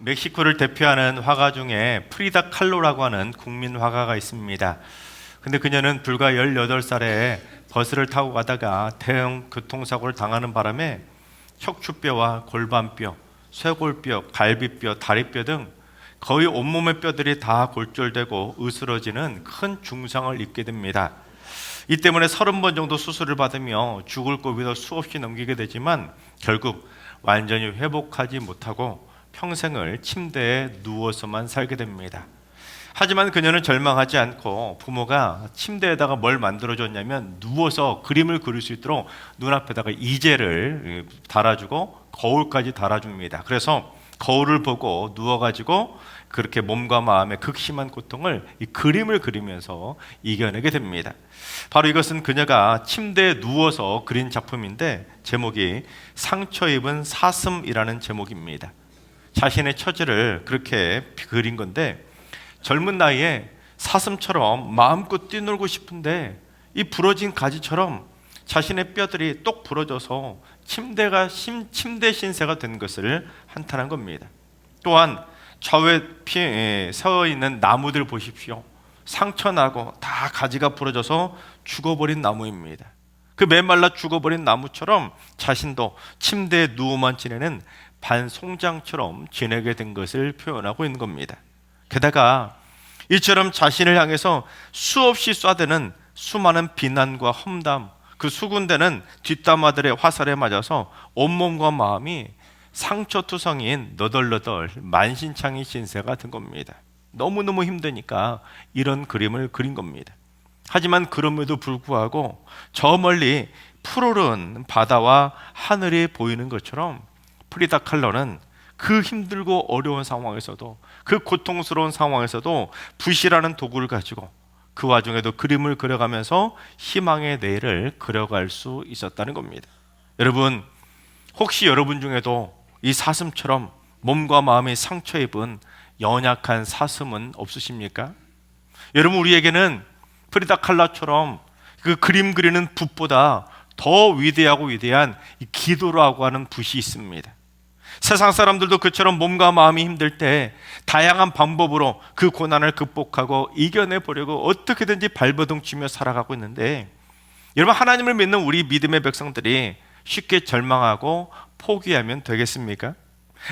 멕시코를 대표하는 화가 중에 프리다 칼로라고 하는 국민 화가가 있습니다. 근데 그녀는 불과 18살에 버스를 타고 가다가 대형 교통사고를 당하는 바람에 척추뼈와 골반뼈, 쇄골뼈, 갈비뼈, 다리뼈 등 거의 온몸의 뼈들이 다 골절되고 으스러지는 큰 중상을 입게 됩니다. 이 때문에 30번 정도 수술을 받으며 죽을 고비도 수없이 넘기게 되지만 결국 완전히 회복하지 못하고 평생을 침대에 누워서만 살게 됩니다. 하지만 그녀는 절망하지 않고 부모가 침대에다가 뭘 만들어줬냐면 누워서 그림을 그릴 수 있도록 눈앞에다가 이젤을 달아주고 거울까지 달아줍니다. 그래서 거울을 보고 누워가지고 그렇게 몸과 마음의 극심한 고통을 이 그림을 그리면서 이겨내게 됩니다. 바로 이것은 그녀가 침대에 누워서 그린 작품인데 제목이 상처 입은 사슴이라는 제목입니다. 자신의 처지를 그렇게 그린 건데 젊은 나이에 사슴처럼 마음껏 뛰놀고 싶은데 이 부러진 가지처럼 자신의 뼈들이 똑 부러져서 침대 신세가 된 것을 한탄한 겁니다. 또한 좌우에 서 있는 나무들 보십시오. 상처나고 다 가지가 부러져서 죽어버린 나무입니다. 그 메말라 죽어버린 나무처럼 자신도 침대에 누워만 지내는 반송장처럼 지내게 된 것을 표현하고 있는 겁니다. 게다가 이처럼 자신을 향해서 수없이 쏴대는 수많은 비난과 험담, 그 수군대는 뒷담화들의 화살에 맞아서 온몸과 마음이 상처투성이인 너덜너덜 만신창이 신세가 된 겁니다. 너무너무 힘드니까 이런 그림을 그린 겁니다. 하지만 그럼에도 불구하고 저 멀리 푸르른 바다와 하늘이 보이는 것처럼 프리다 칼로는 그 힘들고 어려운 상황에서도 그 고통스러운 상황에서도 붓이라는 도구를 가지고 그 와중에도 그림을 그려가면서 희망의 내일을 그려갈 수 있었다는 겁니다. 여러분, 혹시 여러분 중에도 이 사슴처럼 몸과 마음이 상처 입은 연약한 사슴은 없으십니까? 여러분, 우리에게는 프리다 칼라처럼 그 그림 그리는 붓보다 더 위대하고 위대한 이 기도라고 하는 붓이 있습니다. 세상 사람들도 그처럼 몸과 마음이 힘들 때 다양한 방법으로 그 고난을 극복하고 이겨내 보려고 어떻게든지 발버둥 치며 살아가고 있는데, 여러분, 하나님을 믿는 우리 믿음의 백성들이 쉽게 절망하고 포기하면 되겠습니까?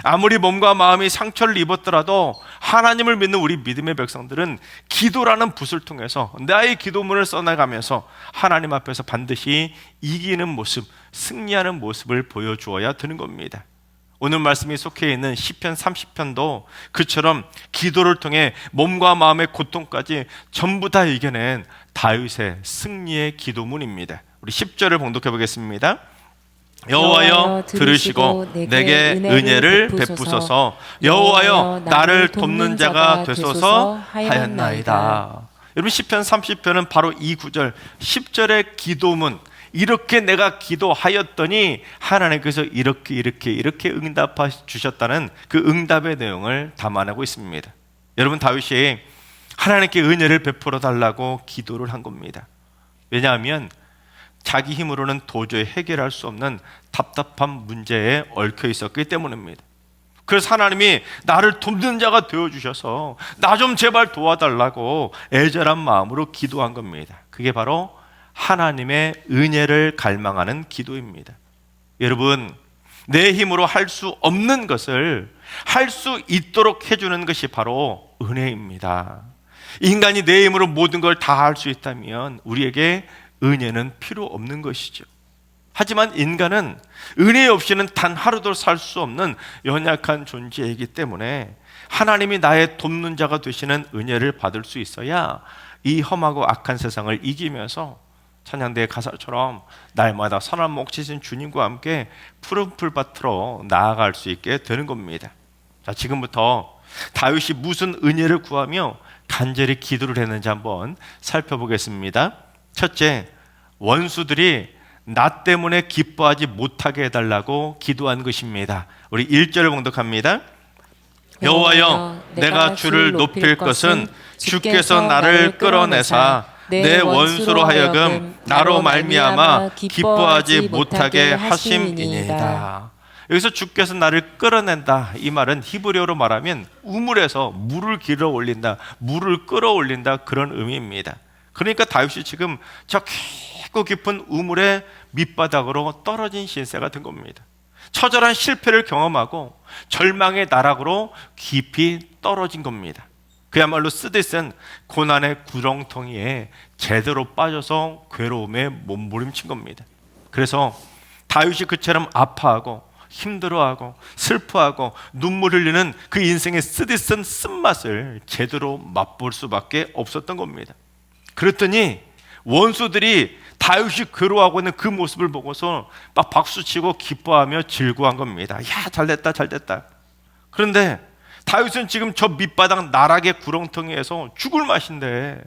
아무리 몸과 마음이 상처를 입었더라도 하나님을 믿는 우리 믿음의 백성들은 기도라는 붓을 통해서 나의 기도문을 써나가면서 하나님 앞에서 반드시 이기는 모습, 승리하는 모습을 보여주어야 되는 겁니다. 오늘 말씀이 속해 있는 시편 30편도 그처럼 기도를 통해 몸과 마음의 고통까지 전부 다 이겨낸 다윗의 승리의 기도문입니다. 우리 10절을 봉독해 보겠습니다. 여호와여 들으시고 내게 은혜를 베푸소서. 여호와여 나를 돕는 자가 되소서 하였나이다. 여러분, 시편 30편은 바로 이 구절 10절의 기도문, 이렇게 내가 기도하였더니 하나님께서 이렇게 응답해 주셨다는 그 응답의 내용을 담아내고 있습니다. 여러분, 다윗이 하나님께 은혜를 베풀어 달라고 기도를 한 겁니다. 왜냐하면 자기 힘으로는 도저히 해결할 수 없는 답답한 문제에 얽혀 있었기 때문입니다. 그래서 하나님이 나를 돕는 자가 되어주셔서 나 좀 제발 도와달라고 애절한 마음으로 기도한 겁니다. 그게 바로 하나님의 은혜를 갈망하는 기도입니다. 여러분, 내 힘으로 할 수 없는 것을 할 수 있도록 해주는 것이 바로 은혜입니다. 인간이 내 힘으로 모든 걸 다 할 수 있다면 우리에게 은혜는 필요 없는 것이죠. 하지만 인간은 은혜 없이는 단 하루도 살 수 없는 연약한 존재이기 때문에 하나님이 나의 돕는 자가 되시는 은혜를 받을 수 있어야 이 험하고 악한 세상을 이기면서 찬양대의 가사처럼 날마다 선한 목치신 주님과 함께 푸른 풀밭으로 나아갈 수 있게 되는 겁니다. 자, 지금부터 다윗이 무슨 은혜를 구하며 간절히 기도를 했는지 한번 살펴보겠습니다. 첫째, 원수들이 나 때문에 기뻐하지 못하게 해달라고 기도한 것입니다. 우리 1절을 봉독합니다. 여호와여 내가 주를 높일 것은 주께서 나를 끌어내사 내 원수로 하여금 나로 말미암아 기뻐하지 못하게 하심이니이다. 여기서 주께서 나를 끌어낸다, 이 말은 히브리어로 말하면 우물에서 물을 길어 올린다, 물을 끌어올린다, 그런 의미입니다. 그러니까 다윗이 지금 저 깊고 깊은 우물의 밑바닥으로 떨어진 신세가 된 겁니다. 처절한 실패를 경험하고 절망의 나락으로 깊이 떨어진 겁니다. 그야말로 쓰디쓴 고난의 구렁텅이에 제대로 빠져서 괴로움에 몸부림친 겁니다. 그래서 다윗이 그처럼 아파하고 힘들어하고 슬퍼하고 눈물 흘리는 그 인생의 쓰디쓴 쓴맛을 제대로 맛볼 수밖에 없었던 겁니다. 그랬더니 원수들이 다윗이 괴로워하고 있는 그 모습을 보고서 막 박수치고 기뻐하며 즐거워한 겁니다. 야, 잘됐다, 잘됐다. 그런데 다윗은 지금 저 밑바닥 나락의 구렁텅이에서 죽을 맛인데,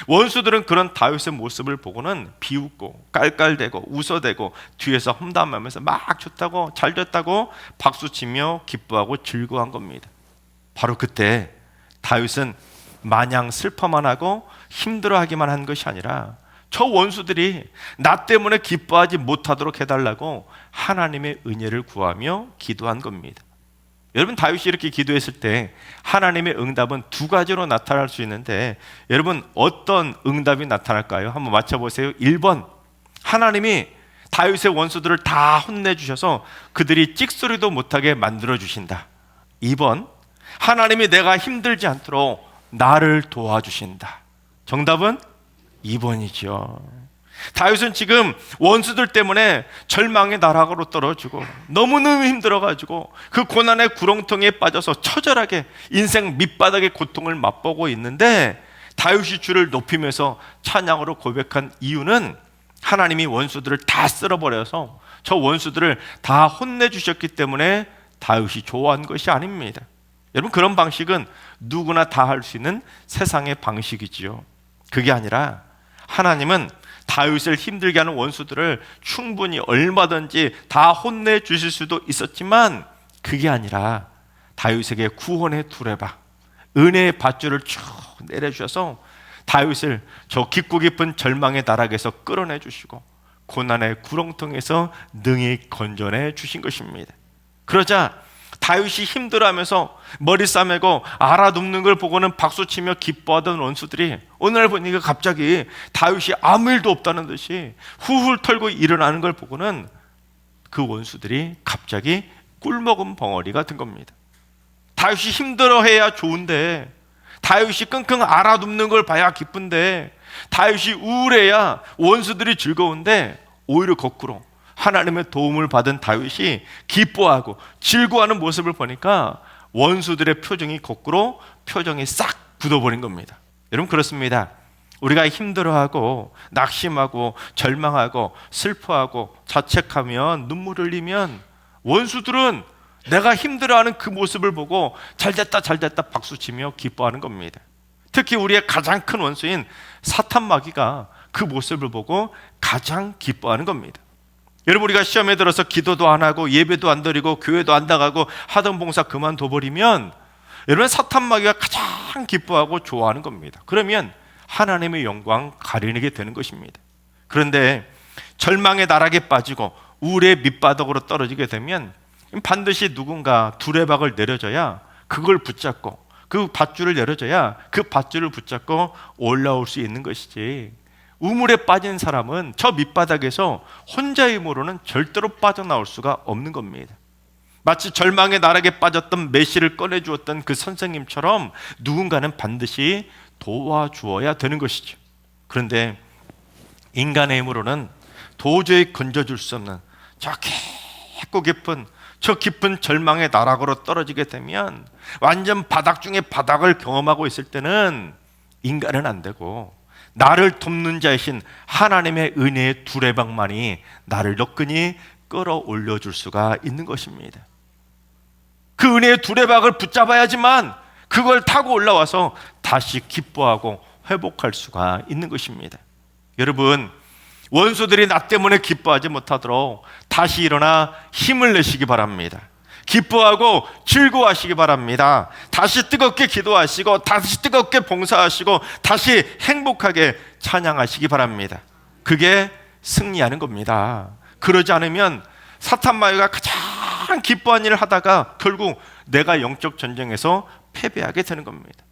원수들은 그런 다윗의 모습을 보고는 비웃고 깔깔대고 웃어대고 뒤에서 험담하면서 막 좋다고 잘됐다고 박수치며 기뻐하고 즐거워한 겁니다. 바로 그때 다윗은 마냥 슬퍼만 하고 힘들어하기만 한 것이 아니라 저 원수들이 나 때문에 기뻐하지 못하도록 해달라고 하나님의 은혜를 구하며 기도한 겁니다. 여러분, 다윗이 이렇게 기도했을 때 하나님의 응답은 두 가지로 나타날 수 있는데, 여러분 어떤 응답이 나타날까요? 한번 맞춰보세요. 1번, 하나님이 다윗의 원수들을 다 혼내주셔서 그들이 찍소리도 못하게 만들어주신다. 2번, 하나님이 내가 힘들지 않도록 나를 도와주신다. 정답은 2번이죠. 다윗은 지금 원수들 때문에 절망의 나락으로 떨어지고 너무너무 힘들어가지고 그 고난의 구렁텅이에 빠져서 처절하게 인생 밑바닥의 고통을 맛보고 있는데, 다윗이 주를 높이면서 찬양으로 고백한 이유는 하나님이 원수들을 다 쓸어버려서 저 원수들을 다 혼내주셨기 때문에 다윗이 좋아한 것이 아닙니다. 여러분, 그런 방식은 누구나 다 할 수 있는 세상의 방식이지요. 그게 아니라 하나님은 다윗을 힘들게 하는 원수들을 충분히 얼마든지 다 혼내주실 수도 있었지만, 그게 아니라 다윗에게 구원의 두레박, 은혜의 밧줄을 쭉 내려주셔서 다윗을 저 깊고 깊은 절망의 나락에서 끌어내 주시고 고난의 구렁텅이에서 능히 건져내 주신 것입니다. 그러자 다윗이 힘들어하면서 머리 싸매고 알아눕는 걸 보고는 박수치며 기뻐하던 원수들이 오늘 보니까 갑자기 다윗이 아무 일도 없다는 듯이 훌훌 털고 일어나는 걸 보고는 그 원수들이 갑자기 꿀먹은 벙어리가 된 겁니다. 다윗이 힘들어해야 좋은데, 다윗이 끙끙 알아눕는 걸 봐야 기쁜데, 다윗이 우울해야 원수들이 즐거운데, 오히려 거꾸로 하나님의 도움을 받은 다윗이 기뻐하고 즐거워하는 모습을 보니까 원수들의 표정이 거꾸로 표정이 싹 굳어버린 겁니다. 여러분, 그렇습니다. 우리가 힘들어하고 낙심하고 절망하고 슬퍼하고 자책하면 눈물 흘리면 원수들은 내가 힘들어하는 그 모습을 보고 잘됐다 잘됐다 박수치며 기뻐하는 겁니다. 특히 우리의 가장 큰 원수인 사탄 마귀가 그 모습을 보고 가장 기뻐하는 겁니다. 여러분, 우리가 시험에 들어서 기도도 안 하고 예배도 안 드리고 교회도 안 나가고 하던 봉사 그만둬 버리면 여러분, 사탄 마귀가 가장 기뻐하고 좋아하는 겁니다. 그러면 하나님의 영광 가리게 되는 것입니다. 그런데 절망의 나락에 빠지고 우울의 밑바닥으로 떨어지게 되면 반드시 누군가 두레박을 내려줘야 그걸 붙잡고, 그 밧줄을 내려줘야 그 밧줄을 붙잡고 올라올 수 있는 것이지, 우물에 빠진 사람은 저 밑바닥에서 혼자의 힘으로는 절대로 빠져나올 수가 없는 겁니다. 마치 절망의 나락에 빠졌던 메시를 꺼내주었던 그 선생님처럼 누군가는 반드시 도와주어야 되는 것이죠. 그런데 인간의 힘으로는 도저히 건져줄 수 없는 저 깊고 깊은 저 깊은 절망의 나락으로 떨어지게 되면, 완전 바닥 중에 바닥을 경험하고 있을 때는 인간은 안 되고 나를 돕는 자이신 하나님의 은혜의 두레박만이 나를 너끈히 끌어올려 줄 수가 있는 것입니다. 그 은혜의 두레박을 붙잡아야지만 그걸 타고 올라와서 다시 기뻐하고 회복할 수가 있는 것입니다. 여러분, 원수들이 나 때문에 기뻐하지 못하도록 다시 일어나 힘을 내시기 바랍니다. 기뻐하고 즐거워하시기 바랍니다. 다시 뜨겁게 기도하시고 다시 뜨겁게 봉사하시고 다시 행복하게 찬양하시기 바랍니다. 그게 승리하는 겁니다. 그러지 않으면 사탄 마귀가 가장 기뻐한 일을 하다가 결국 내가 영적 전쟁에서 패배하게 되는 겁니다.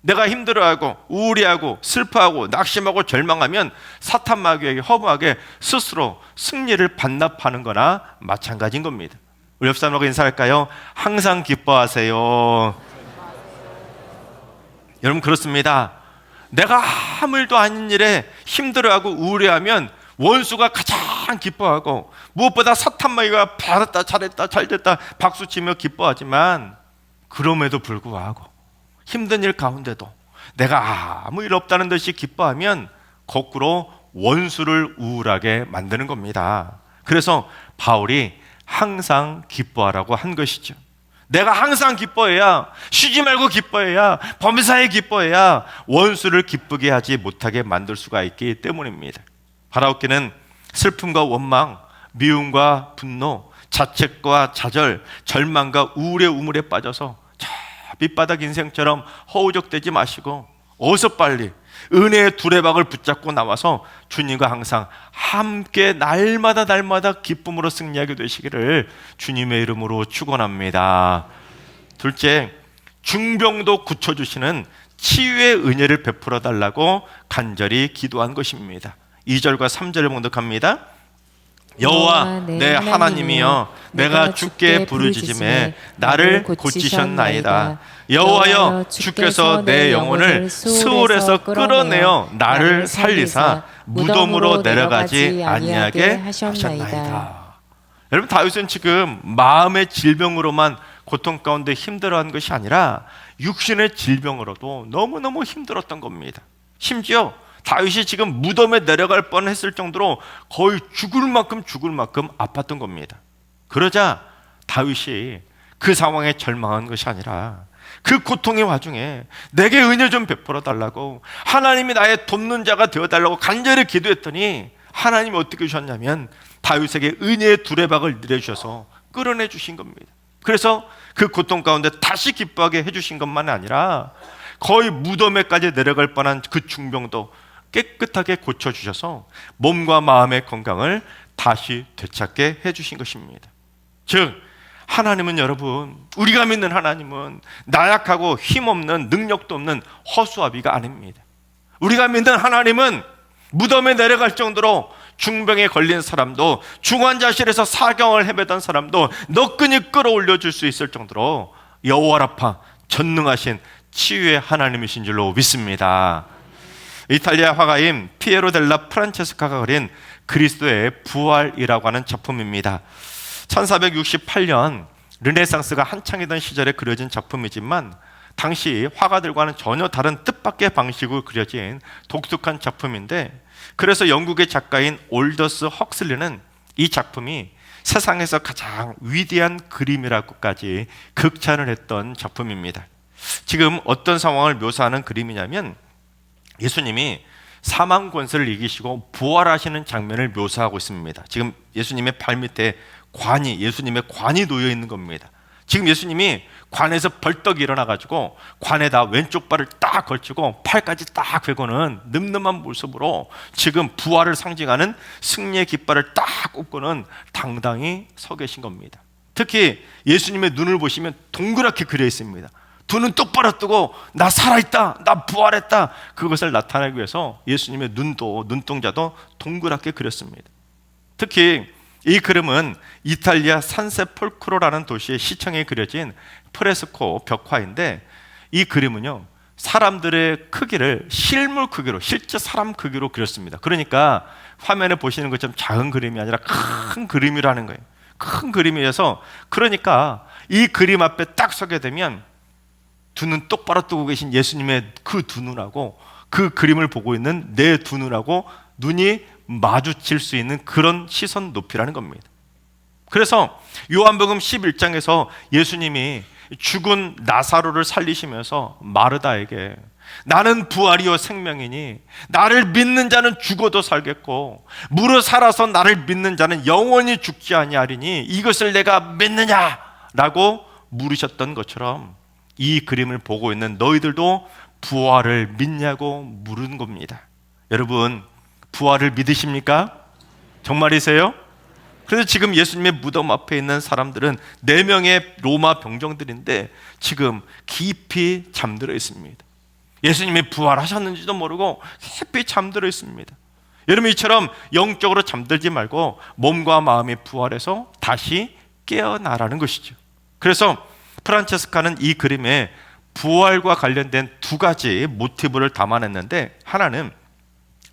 내가 힘들어하고 우울해하고 슬퍼하고 낙심하고 절망하면 사탄 마귀에게 허무하게 스스로 승리를 반납하는 거나 마찬가지인 겁니다. 우리 옆 사람하고 인사할까요? 항상 기뻐하세요. 여러분, 그렇습니다. 내가 아무 일도 아닌 일에 힘들어하고 우울해하면 원수가 가장 기뻐하고, 무엇보다 사탄 마귀가 잘했다 잘했다 잘됐다 박수치며 기뻐하지만, 그럼에도 불구하고 힘든 일 가운데도 내가 아무 일 없다는 듯이 기뻐하면 거꾸로 원수를 우울하게 만드는 겁니다. 그래서 바울이 항상 기뻐하라고 한 것이죠. 내가 항상 기뻐해야, 쉬지 말고 기뻐해야, 범사에 기뻐해야 원수를 기쁘게 하지 못하게 만들 수가 있기 때문입니다. 바라옵기는 슬픔과 원망, 미움과 분노, 자책과 좌절, 절망과 우울의 우물에 빠져서 저 밑바닥 인생처럼 허우적대지 마시고 어서 빨리 은혜의 두레박을 붙잡고 나와서 주님과 항상 함께 날마다 기쁨으로 승리하게 되시기를 주님의 이름으로 축원합니다. 둘째, 중병도 고쳐주시는 치유의 은혜를 베풀어 달라고 간절히 기도한 것입니다. 2절과 3절을 봉독합니다. 여호와 내 하나님이여, 내가 주께 부르짖음에 나를 고치셨나이다. 여호와여, 주께서 내 영혼을 스올에서 끌어내어 나를 살리사 무덤으로 내려가지 아니하게 하셨나이다. 여러분, 다윗은 지금 마음의 질병으로만 고통 가운데 힘들어한 것이 아니라 육신의 질병으로도 너무너무 힘들었던 겁니다. 심지어 다윗이 지금 무덤에 내려갈 뻔했을 정도로 거의 죽을 만큼 아팠던 겁니다. 그러자 다윗이 그 상황에 절망한 것이 아니라 그 고통의 와중에 내게 은혜 좀 베풀어 달라고, 하나님이 나의 돕는 자가 되어달라고 간절히 기도했더니 하나님이 어떻게 주셨냐면 다윗에게 은혜의 두레박을 내려주셔서 끌어내 주신 겁니다. 그래서 그 고통 가운데 다시 기뻐하게 해주신 것만 아니라 거의 무덤에까지 내려갈 뻔한 그 중병도 깨끗하게 고쳐주셔서 몸과 마음의 건강을 다시 되찾게 해주신 것입니다. 즉, 하나님은, 여러분, 우리가 믿는 하나님은 나약하고 힘없는, 능력도 없는 허수아비가 아닙니다. 우리가 믿는 하나님은 무덤에 내려갈 정도로 중병에 걸린 사람도, 중환자실에서 사경을 헤매던 사람도 너끈히 끌어올려 줄 수 있을 정도로 여호와라파 전능하신 치유의 하나님이신 줄로 믿습니다. 이탈리아 화가인 피에로 델라 프란체스카가 그린 그리스도의 부활이라고 하는 작품입니다. 1468년 르네상스가 한창이던 시절에 그려진 작품이지만 당시 화가들과는 전혀 다른 뜻밖의 방식으로 그려진 독특한 작품인데, 그래서 영국의 작가인 올더스 헉슬리는 이 작품이 세상에서 가장 위대한 그림이라고까지 극찬을 했던 작품입니다. 지금 어떤 상황을 묘사하는 그림이냐면, 예수님이 사망 권세를 이기시고 부활하시는 장면을 묘사하고 있습니다. 지금 예수님의 발밑에 예수님의 관이 놓여 있는 겁니다. 지금 예수님이 관에서 벌떡 일어나가지고 관에다 왼쪽 발을 딱 걸치고 팔까지 딱 괴고는 늠름한 모습으로 지금 부활을 상징하는 승리의 깃발을 딱 꽂고는 당당히 서 계신 겁니다. 특히 예수님의 눈을 보시면 동그랗게 그려 있습니다. 두 눈 똑바로 뜨고 나 살아있다, 나 부활했다, 그것을 나타내기 위해서 예수님의 눈동자도 동그랗게 그렸습니다. 특히 이 그림은 이탈리아 산세폴크로라는 도시의 시청에 그려진 프레스코 벽화인데, 이 그림은요 사람들의 크기를 실물 크기로, 실제 사람 크기로 그렸습니다. 그러니까 화면에 보시는 것처럼 작은 그림이 아니라 큰 그림이라는 거예요. 큰 그림이어서, 그러니까 이 그림 앞에 딱 서게 되면 두 눈 똑바로 뜨고 계신 예수님의 그 두 눈하고 그 그림을 보고 있는 내 두 눈하고 눈이 마주칠 수 있는 그런 시선 높이라는 겁니다. 그래서 요한복음 11장에서 예수님이 죽은 나사로를 살리시면서 마르다에게 나는 부활이요 생명이니 나를 믿는 자는 죽어도 살겠고 무릇 살아서 나를 믿는 자는 영원히 죽지 아니하리니 이것을 내가 믿느냐라고 물으셨던 것처럼 이 그림을 보고 있는 너희들도 부활을 믿냐고 물은 겁니다. 여러분, 부활을 믿으십니까? 정말이세요? 그래서 지금 예수님의 무덤 앞에 있는 사람들은 4명의 로마 병정들인데 지금 깊이 잠들어 있습니다. 예수님이 부활하셨는지도 모르고 깊이 잠들어 있습니다. 여러분, 이처럼 영적으로 잠들지 말고 몸과 마음이 부활해서 다시 깨어나라는 것이죠. 그래서 프란체스카는 이 그림에 부활과 관련된 2가지 모티브를 담아냈는데, 하나는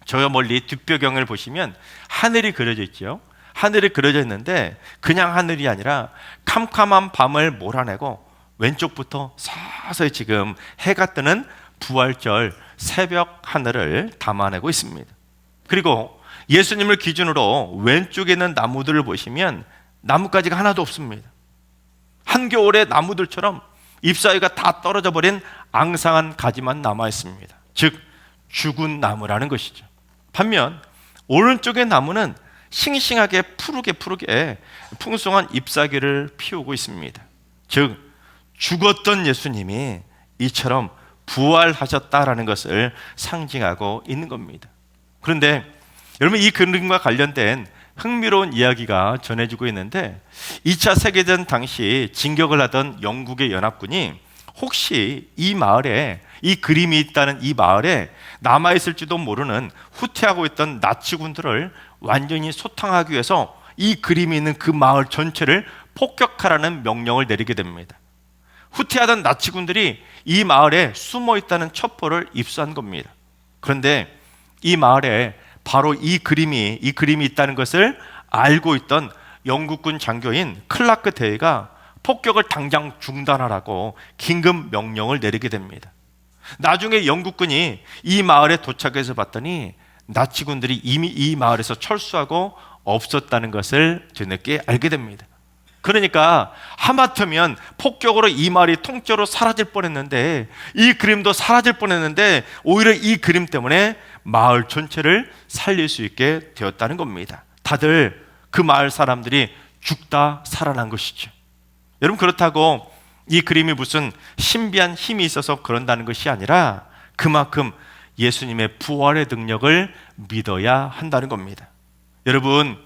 저 멀리 뒷배경을 보시면 하늘이 그려져 있죠. 하늘이 그려져 있는데 그냥 하늘이 아니라 캄캄한 밤을 몰아내고 왼쪽부터 서서히 지금 해가 뜨는 부활절 새벽 하늘을 담아내고 있습니다. 그리고 예수님을 기준으로 왼쪽에 있는 나무들을 보시면 나뭇가지가 하나도 없습니다. 한겨울의 나무들처럼 잎사귀가 다 떨어져 버린 앙상한 가지만 남아 있습니다. 즉 죽은 나무라는 것이죠. 반면 오른쪽의 나무는 싱싱하게 푸르게 풍성한 잎사귀를 피우고 있습니다. 즉 죽었던 예수님이 이처럼 부활하셨다라는 것을 상징하고 있는 겁니다. 그런데 여러분, 이 그림과 관련된 흥미로운 이야기가 전해지고 있는데, 2차 세계대전 당시 진격을 하던 영국의 연합군이 혹시 이 마을에, 이 그림이 있다는 이 마을에 남아있을지도 모르는 후퇴하고 있던 나치군들을 완전히 소탕하기 위해서 이 그림이 있는 그 마을 전체를 폭격하라는 명령을 내리게 됩니다. 후퇴하던 나치군들이 이 마을에 숨어 있다는 첩보를 입수한 겁니다. 그런데 이 마을에 바로 이 그림이 있다는 것을 알고 있던 영국군 장교인 클라크 대위가 폭격을 당장 중단하라고 긴급 명령을 내리게 됩니다. 나중에 영국군이 이 마을에 도착해서 봤더니 나치군들이 이미 이 마을에서 철수하고 없었다는 것을 뒤늦게 알게 됩니다. 그러니까 하마터면 폭격으로 이 마을이 통째로 사라질 뻔했는데, 이 그림도 사라질 뻔했는데 오히려 이 그림 때문에 마을 전체를 살릴 수 있게 되었다는 겁니다. 다들 그 마을 사람들이 죽다 살아난 것이죠. 여러분, 그렇다고 이 그림이 무슨 신비한 힘이 있어서 그런다는 것이 아니라 그만큼 예수님의 부활의 능력을 믿어야 한다는 겁니다. 여러분,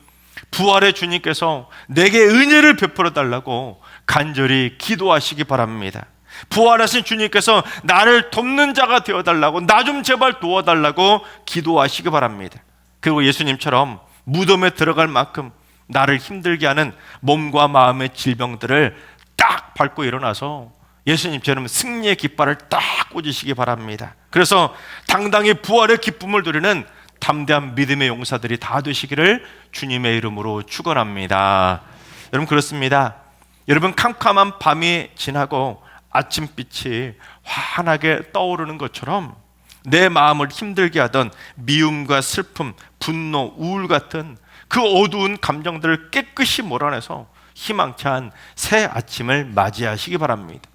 부활의 주님께서 내게 은혜를 베풀어 달라고 간절히 기도하시기 바랍니다. 부활하신 주님께서 나를 돕는 자가 되어달라고, 나 좀 제발 도와달라고 기도하시기 바랍니다. 그리고 예수님처럼 무덤에 들어갈 만큼 나를 힘들게 하는 몸과 마음의 질병들을 딱 밟고 일어나서 예수님처럼 승리의 깃발을 딱 꽂으시기 바랍니다. 그래서 당당히 부활의 기쁨을 누리는 담대한 믿음의 용사들이 다 되시기를 주님의 이름으로 축원합니다. 여러분, 그렇습니다. 여러분, 캄캄한 밤이 지나고 아침빛이 환하게 떠오르는 것처럼 내 마음을 힘들게 하던 미움과 슬픔, 분노, 우울 같은 그 어두운 감정들을 깨끗이 몰아내서 희망찬 새 아침을 맞이하시기 바랍니다.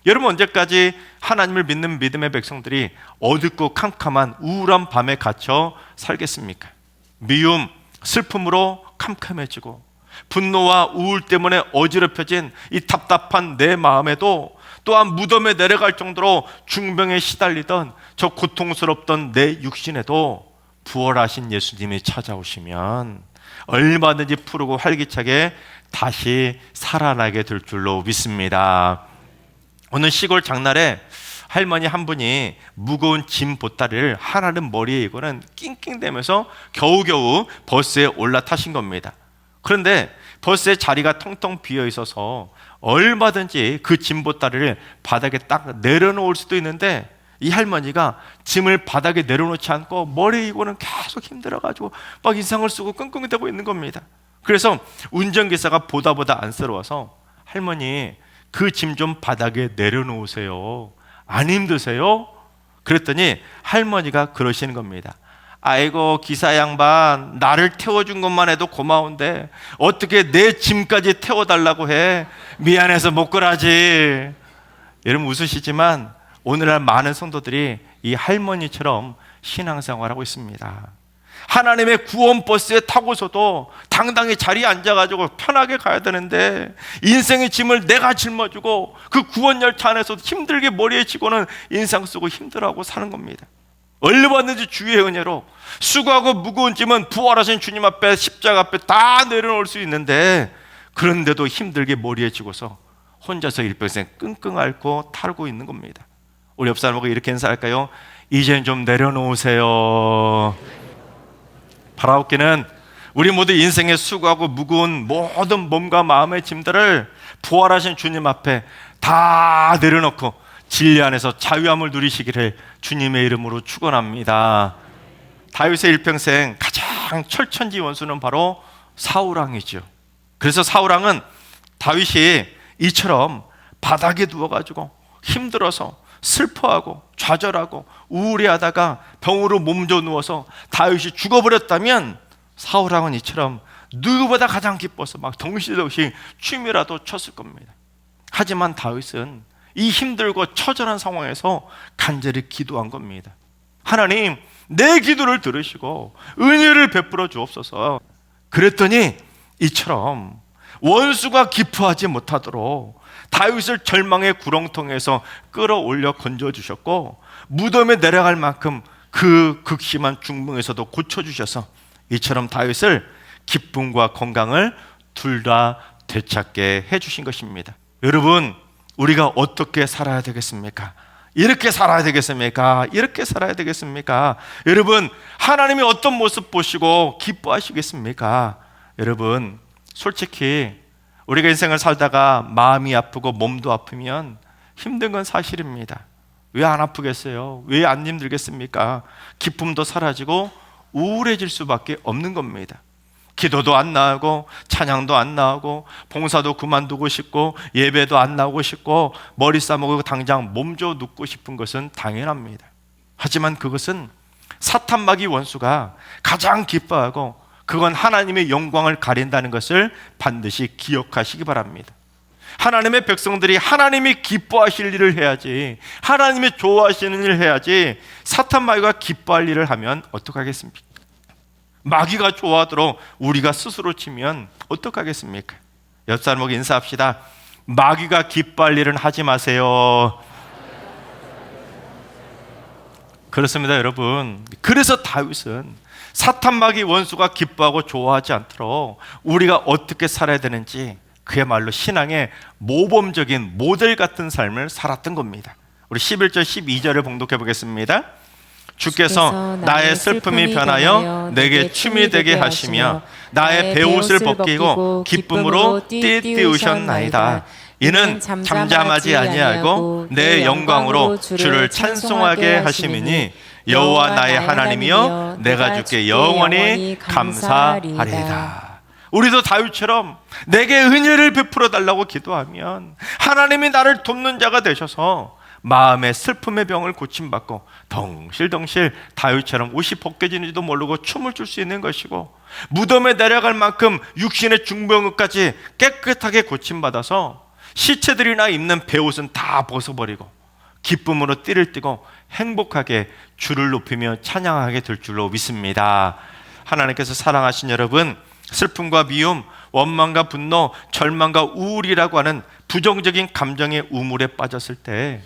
여러분, 언제까지 하나님을 믿는 믿음의 백성들이 어둡고 캄캄한 우울한 밤에 갇혀 살겠습니까? 미움, 슬픔으로 캄캄해지고 분노와 우울 때문에 어지럽혀진 이 답답한 내 마음에도, 또한 무덤에 내려갈 정도로 중병에 시달리던 저 고통스럽던 내 육신에도 부활하신 예수님이 찾아오시면 얼마든지 푸르고 활기차게 다시 살아나게 될 줄로 믿습니다. 오늘 시골 장날에 할머니 한 분이 무거운 짐 보따리를 하나는 머리에 이고는 낑낑대면서 겨우겨우 버스에 올라타신 겁니다. 그런데 버스에 자리가 텅텅 비어 있어서 얼마든지 그 짐 보따리를 바닥에 딱 내려놓을 수도 있는데, 이 할머니가 짐을 바닥에 내려놓지 않고 머리에 이고는 계속 힘들어가지고 막 인상을 쓰고 끙끙대고 있는 겁니다. 그래서 운전기사가 보다 안쓰러워서 할머니, 그 짐 좀 바닥에 내려놓으세요. 안 힘드세요? 그랬더니 할머니가 그러시는 겁니다. 아이고, 기사 양반, 나를 태워준 것만 해도 고마운데 어떻게 내 짐까지 태워달라고 해? 미안해서 못 그러지. 여러분, 웃으시지만 오늘날 많은 성도들이 이 할머니처럼 신앙생활하고 있습니다. 하나님의 구원 버스에 타고서도 당당히 자리에 앉아가지고 편하게 가야 되는데 인생의 짐을 내가 짊어지고 그 구원 열차 안에서도 힘들게 머리에 지고는 인상 쓰고 힘들어하고 사는 겁니다. 얼려 왔는지 주의 은혜로 수고하고 무거운 짐은 부활하신 주님 앞에 십자가 앞에 다 내려놓을 수 있는데, 그런데도 힘들게 머리에 쥐고서 혼자서 일평생 끙끙 앓고 탈고 있는 겁니다. 우리 옆 사람하고 이렇게 인사할까요? 이젠 좀 내려놓으세요. 바라옵기는 우리 모두 인생에 수고하고 무거운 모든 몸과 마음의 짐들을 부활하신 주님 앞에 다 내려놓고 진리 안에서 자유함을 누리시기를 주님의 이름으로 축원합니다. 다윗의 일평생 가장 철천지 원수는 바로 사울왕이죠. 그래서 사울왕은 다윗이 이처럼 바닥에 누워가지고 힘들어서 슬퍼하고 좌절하고 우울해하다가 병으로 몸져 누워서 다윗이 죽어버렸다면, 사울왕은 이처럼 누구보다 가장 기뻐서 막 덩실덩실 춤이라도 췄을 겁니다. 하지만 다윗은 이 힘들고 처절한 상황에서 간절히 기도한 겁니다. 하나님, 내 기도를 들으시고 은혜를 베풀어 주옵소서. 그랬더니 이처럼 원수가 기뻐하지 못하도록 다윗을 절망의 구렁텅이에서 끌어올려 건져주셨고, 무덤에 내려갈 만큼 그 극심한 중풍에서도 고쳐주셔서 이처럼 다윗을 기쁨과 건강을 둘 다 되찾게 해주신 것입니다. 여러분, 우리가 어떻게 살아야 되겠습니까? 이렇게 살아야 되겠습니까? 이렇게 살아야 되겠습니까? 여러분, 하나님이 어떤 모습 보시고 기뻐하시겠습니까? 여러분, 솔직히 우리가 인생을 살다가 마음이 아프고 몸도 아프면 힘든 건 사실입니다. 왜 안 아프겠어요? 왜 안 힘들겠습니까? 기쁨도 사라지고 우울해질 수밖에 없는 겁니다. 기도도 안 나오고 찬양도 안 나오고 봉사도 그만두고 싶고 예배도 안 나오고 싶고 머리 싸먹고 당장 몸져 눕고 싶은 것은 당연합니다. 하지만 그것은 사탄마귀 원수가 가장 기뻐하고, 그건 하나님의 영광을 가린다는 것을 반드시 기억하시기 바랍니다. 하나님의 백성들이 하나님이 기뻐하실 일을 해야지, 하나님이 좋아하시는 일을 해야지, 사탄마귀가 기뻐할 일을 하면 어떡하겠습니까? 마귀가 좋아하도록 우리가 스스로 치면 어떡하겠습니까? 옆 사람하고 인사합시다. 마귀가 기뻐할 일은 하지 마세요. 그렇습니다, 여러분. 그래서 다윗은 사탄마귀 원수가 기뻐하고 좋아하지 않도록 우리가 어떻게 살아야 되는지 그야말로 신앙의 모범적인 모델 같은 삶을 살았던 겁니다. 우리 11절 12절을 봉독해 보겠습니다. 주께서 나의 슬픔이 변하여 내게 춤이 되게 하시며 나의 베옷을 벗기고 기쁨으로 띠띠우셨나이다. 이는 잠잠하지 아니하고 내 영광으로 주를 찬송하게 하심이니 여호와 나의 하나님이여 내가 주께 영원히 감사하리이다. 우리도 다윗처럼 내게 은혜를 베풀어 달라고 기도하면 하나님이 나를 돕는 자가 되셔서 마음의 슬픔의 병을 고침받고 덩실덩실 다윗처럼 옷이 벗겨지는지도 모르고 춤을 출 수 있는 것이고, 무덤에 내려갈 만큼 육신의 중병까지 깨끗하게 고침받아서 시체들이나 입는 베옷은 다 벗어버리고 기쁨으로 띠를 띠고 행복하게 주를 높이며 찬양하게 될 줄로 믿습니다. 하나님께서 사랑하신 여러분, 슬픔과 미움, 원망과 분노, 절망과 우울이라고 하는 부정적인 감정의 우물에 빠졌을 때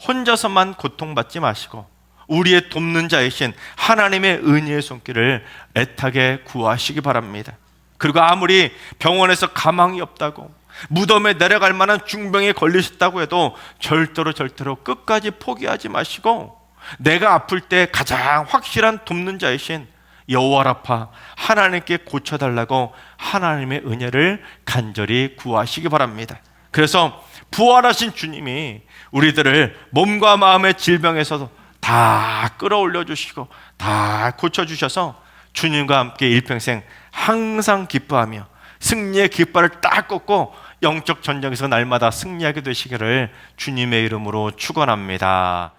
혼자서만 고통받지 마시고 우리의 돕는 자이신 하나님의 은혜의 손길을 애타게 구하시기 바랍니다. 그리고 아무리 병원에서 가망이 없다고 무덤에 내려갈 만한 중병에 걸리셨다고 해도 절대로 끝까지 포기하지 마시고 내가 아플 때 가장 확실한 돕는 자이신 여호와 라파 하나님께 고쳐달라고 하나님의 은혜를 간절히 구하시기 바랍니다. 그래서 부활하신 주님이 우리들을 몸과 마음의 질병에서도 다 끌어올려 주시고 다 고쳐주셔서 주님과 함께 일평생 항상 기뻐하며 승리의 깃발을 딱 꽂고 영적 전쟁에서 날마다 승리하게 되시기를 주님의 이름으로 축원합니다.